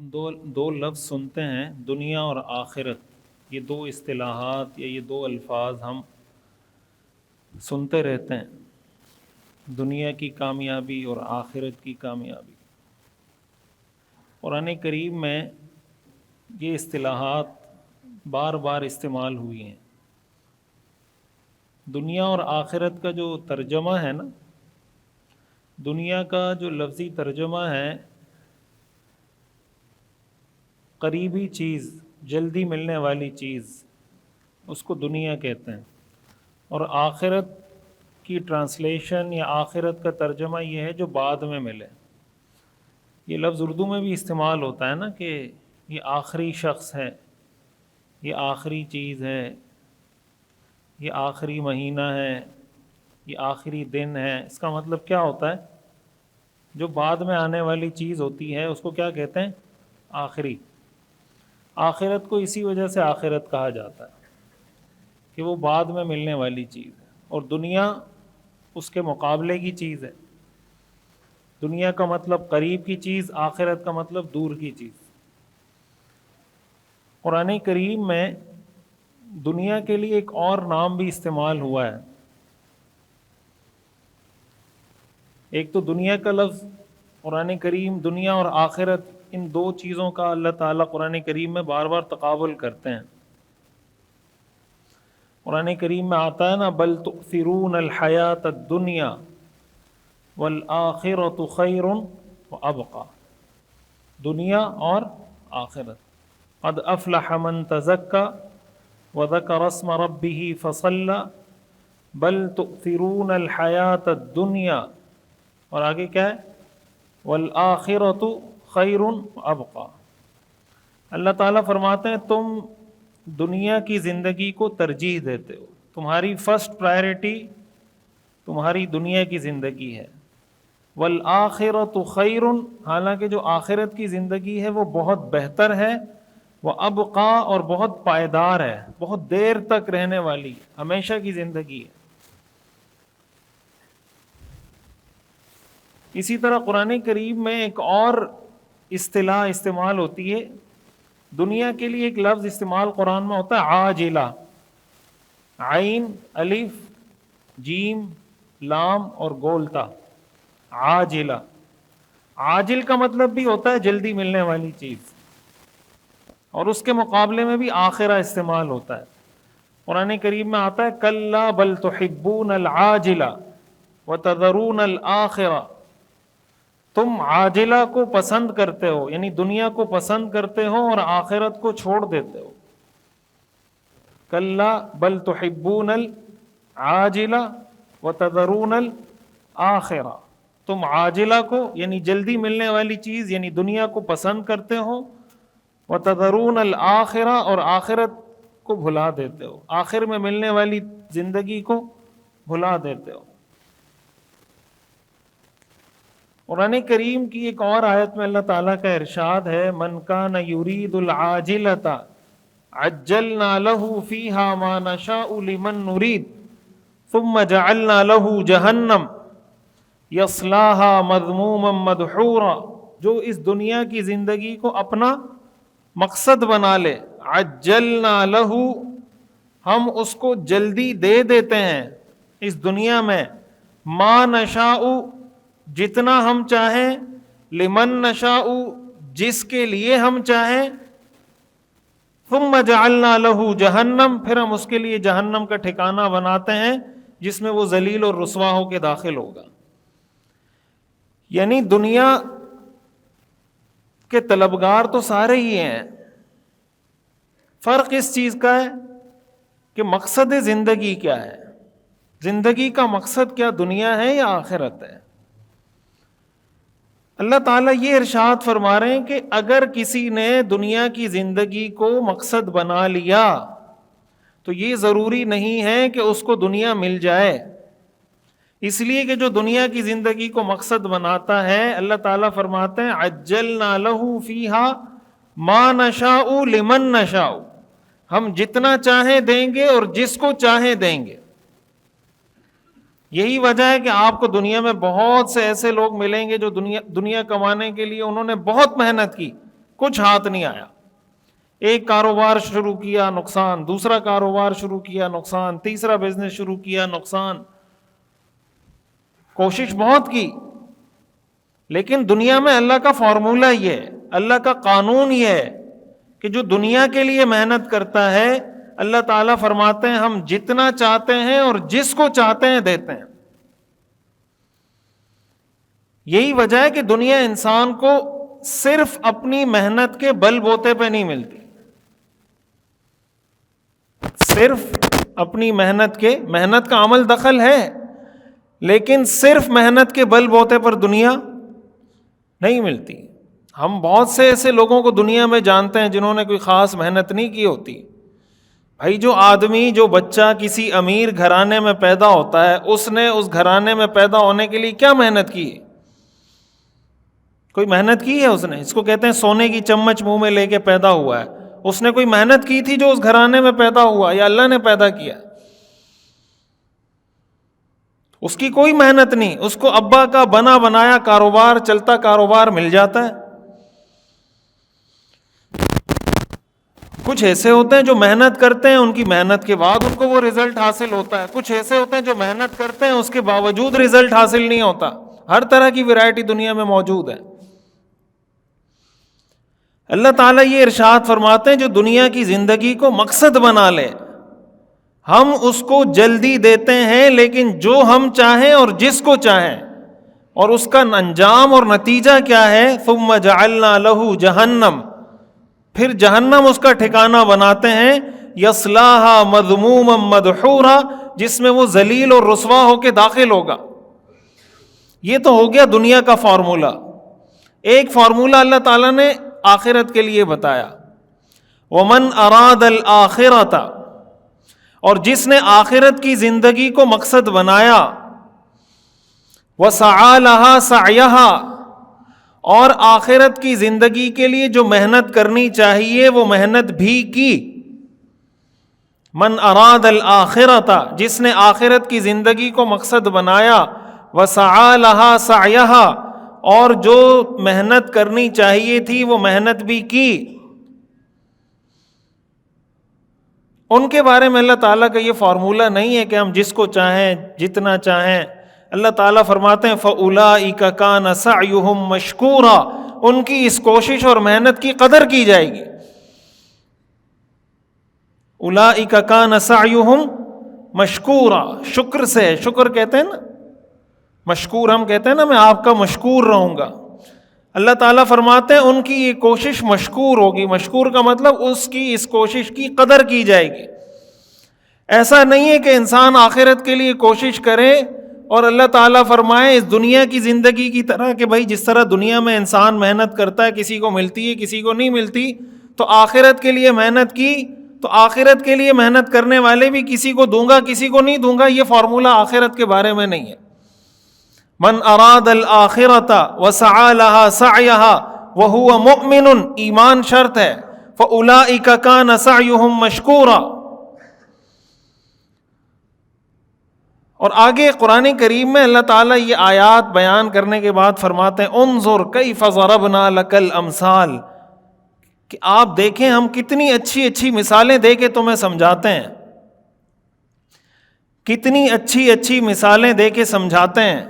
ہم دو لفظ سنتے ہیں، دنیا اور آخرت. یہ دو اصطلاحات یا یہ دو الفاظ ہم سنتے رہتے ہیں، دنیا کی کامیابی اور آخرت کی کامیابی. قرآن کریم میں یہ اصطلاحات بار بار استعمال ہوئی ہیں. دنیا اور آخرت کا جو ترجمہ ہے نا، دنیا کا جو لفظی ترجمہ ہے قریبی چیز، جلدی ملنے والی چیز، اس کو دنیا کہتے ہیں. اور آخرت کی ٹرانسلیشن یا آخرت کا ترجمہ یہ ہے جو بعد میں ملے. یہ لفظ اردو میں بھی استعمال ہوتا ہے نا کہ یہ آخری شخص ہے، یہ آخری چیز ہے، یہ آخری مہینہ ہے، یہ آخری دن ہے. اس کا مطلب کیا ہوتا ہے؟ جو بعد میں آنے والی چیز ہوتی ہے اس کو کیا کہتے ہیں؟ آخری. آخرت کو اسی وجہ سے آخرت کہا جاتا ہے کہ وہ بعد میں ملنے والی چیز ہے، اور دنیا اس کے مقابلے کی چیز ہے. دنیا کا مطلب قریب کی چیز، آخرت کا مطلب دور کی چیز. قرآن کریم میں دنیا کے لیے ایک اور نام بھی استعمال ہوا ہے. ایک تو دنیا کا لفظ قرآن کریم، دنیا اور آخرت، ان دو چیزوں کا اللہ تعالیٰ قرآن کریم میں بار بار تقابل کرتے ہیں. قرآن کریم میں آتا ہے نا، بل تؤثرون الحیات الدنیا والآخرۃ خیر وابقی. دنیا اور آخرت. قد افلح من تزکی وذکر اسم ربہ فصلی بل تؤثرون الحیات الدنیا، اور آگے کیا ہے؟ والآخرۃ خیر وابقی. اللہ تعالیٰ فرماتے ہیں تم دنیا کی زندگی کو ترجیح دیتے ہو، تمہاری فرسٹ پرائرٹی تمہاری دنیا کی زندگی ہے. والآخرۃ خیر، حالانکہ جو آخرت کی زندگی ہے وہ بہت بہتر ہے. وابقی، اور بہت پائیدار ہے، بہت دیر تک رہنے والی، ہمیشہ کی زندگی ہے. اسی طرح قرآن کریم میں ایک اور اصطلاح استعمال ہوتی ہے. دنیا کے لیے ایک لفظ استعمال قرآن میں ہوتا ہے عاجلہ. عین، الف، جیم، لام اور گولتا. عاجلہ. عاجل کا مطلب بھی ہوتا ہے جلدی ملنے والی چیز، اور اس کے مقابلے میں بھی آخرہ استعمال ہوتا ہے. قرآن کریم میں آتا ہے کلا بل تحبون العاجلہ وتذرون الآخرہ. تم عاجلہ کو پسند کرتے ہو، یعنی دنیا کو پسند کرتے ہو اور آخرت کو چھوڑ دیتے ہو. کلا بل تحبون العاجلہ وتذرون الآخرہ. تم عاجلہ کو یعنی جلدی ملنے والی چیز یعنی دنیا کو پسند کرتے ہو، وتذرون الآخرہ، اور آخرت کو بھلا دیتے ہو، آخر میں ملنے والی زندگی کو بھلا دیتے ہو. قرآن کریم کی ایک اور آیت میں اللہ تعالیٰ کا ارشاد ہے من کان یرید العاجلۃ عجلنا له فیہا ما نشاء لمن نرید ثم جعلنا له جہنم یصلاھا مذموما مدحورا. جو اس دنیا کی زندگی کو اپنا مقصد بنا لے، عجلنا له، ہم اس کو جلدی دے دیتے ہیں اس دنیا میں، ما نشاء، جتنا ہم چاہیں، لمن نشاء، جس کے لیے ہم چاہیں، ثم جعلنا له جہنم، پھر ہم اس کے لیے جہنم کا ٹھکانہ بناتے ہیں جس میں وہ ذلیل اور رسوا ہو کے داخل ہوگا. یعنی دنیا کے طلبگار تو سارے ہی ہیں، فرق اس چیز کا ہے کہ مقصد زندگی کیا ہے. زندگی کا مقصد کیا دنیا ہے یا آخرت ہے؟ اللہ تعالیٰ یہ ارشاد فرما رہے ہیں کہ اگر کسی نے دنیا کی زندگی کو مقصد بنا لیا تو یہ ضروری نہیں ہے کہ اس کو دنیا مل جائے. اس لیے کہ جو دنیا کی زندگی کو مقصد بناتا ہے، اللہ تعالیٰ فرماتے ہیں عجلنا له فیہا ما نشاء لمن نشاء، ہم جتنا چاہیں دیں گے اور جس کو چاہیں دیں گے. یہی وجہ ہے کہ آپ کو دنیا میں بہت سے ایسے لوگ ملیں گے جو دنیا کمانے کے لیے انہوں نے بہت محنت کی، کچھ ہاتھ نہیں آیا. ایک کاروبار شروع کیا نقصان، دوسرا کاروبار شروع کیا نقصان، تیسرا بزنس شروع کیا نقصان. کوشش بہت کی، لیکن دنیا میں اللہ کا فارمولہ یہ ہے، اللہ کا قانون یہ ہے کہ جو دنیا کے لیے محنت کرتا ہے اللہ تعالیٰ فرماتے ہیں ہم جتنا چاہتے ہیں اور جس کو چاہتے ہیں دیتے ہیں. یہی وجہ ہے کہ دنیا انسان کو صرف اپنی محنت کے بل بوتے پہ نہیں ملتی، صرف اپنی محنت کا عمل دخل ہے، لیکن صرف محنت کے بل بوتے پر دنیا نہیں ملتی. ہم بہت سے ایسے لوگوں کو دنیا میں جانتے ہیں جنہوں نے کوئی خاص محنت نہیں کی ہوتی. بھائی جو آدمی، جو بچہ کسی امیر گھرانے میں پیدا ہوتا ہے، اس نے اس گھرانے میں پیدا ہونے کے لیے کیا محنت کی ہے؟ کوئی محنت کی ہے اس نے؟ اس کو کہتے ہیں سونے کی چمچ منہ میں لے کے پیدا ہوا ہے. اس نے کوئی محنت کی تھی جو اس گھرانے میں پیدا ہوا، یا اللہ نے پیدا کیا؟ اس کی کوئی محنت نہیں، اس کو ابا کا بنا بنایا کاروبار، چلتا کاروبار مل جاتا ہے. کچھ ایسے ہوتے ہیں جو محنت کرتے ہیں، ان کی محنت کے بعد ان کو وہ رزلٹ حاصل ہوتا ہے. کچھ ایسے ہوتے ہیں جو محنت کرتے ہیں اس کے باوجود رزلٹ حاصل نہیں ہوتا. ہر طرح کی ویرائٹی دنیا میں موجود ہے. اللہ تعالیٰ یہ ارشاد فرماتے ہیں جو دنیا کی زندگی کو مقصد بنا لے ہم اس کو جلدی دیتے ہیں، لیکن جو ہم چاہیں اور جس کو چاہیں. اور اس کا انجام اور نتیجہ کیا ہے؟ ثم جعلنا له جہنم، پھر جہنم اس کا ٹھکانہ بناتے ہیں. یصلاها مذموما مدحورا، جس میں وہ ذلیل اور رسوا ہو کے داخل ہوگا. یہ تو ہو گیا دنیا کا فارمولہ. ایک فارمولہ اللہ تعالیٰ نے آخرت کے لیے بتایا. ومن اراد الآخرۃ، اور جس نے آخرت کی زندگی کو مقصد بنایا، وسعى لها سعيها، اور آخرت کی زندگی کے لیے جو محنت کرنی چاہیے وہ محنت بھی کی. من اراد الآخرۃ، جس نے آخرت کی زندگی کو مقصد بنایا، وسعى لها سعيها، اور جو محنت کرنی چاہیے تھی وہ محنت بھی کی. ان کے بارے میں اللہ تعالیٰ کا یہ فارمولہ نہیں ہے کہ ہم جس کو چاہیں جتنا چاہیں. اللہ تعالیٰ فرماتے ہیں فَأُولَئِكَ كَانَ سَعْيُهُمْ مَشْكُورًا، ان کی اس کوشش اور محنت کی قدر کی جائے گی. أُولَئِكَ كَانَ سَعْيُهُمْ مَشْكُورًا، شکر سے، شکر کہتے ہیں نا، مشکور ہم کہتے ہیں نا میں آپ کا مشکور رہوں گا. اللہ تعالیٰ فرماتے ہیں ان کی یہ کوشش مشکور ہوگی. مشکور کا مطلب اس کی اس کوشش کی قدر کی جائے گی. ایسا نہیں ہے کہ انسان آخرت کے لیے کوشش کرے اور اللہ تعالیٰ فرمائے اس دنیا کی زندگی کی طرح کہ بھائی جس طرح دنیا میں انسان محنت کرتا ہے، کسی کو ملتی ہے کسی کو نہیں ملتی، تو آخرت کے لیے محنت کی تو آخرت کے لیے محنت کرنے والے بھی کسی کو دوں گا کسی کو نہیں دوں گا. یہ فارمولہ آخرت کے بارے میں نہیں ہے. من اراد الآخرۃ وسعى لها سعيها وهو مؤمن، ایمان شرط ہے. فأولئك كان سعيهم مشكورا. اور آگے قرآن کریم میں اللہ تعالیٰ یہ آیات بیان کرنے کے بعد فرماتے ہیں انظر کیف ضربنا لك الامثال، کہ آپ دیکھیں ہم کتنی اچھی اچھی مثالیں دے کے تمہیں سمجھاتے ہیں، کتنی اچھی اچھی مثالیں دے کے سمجھاتے ہیں.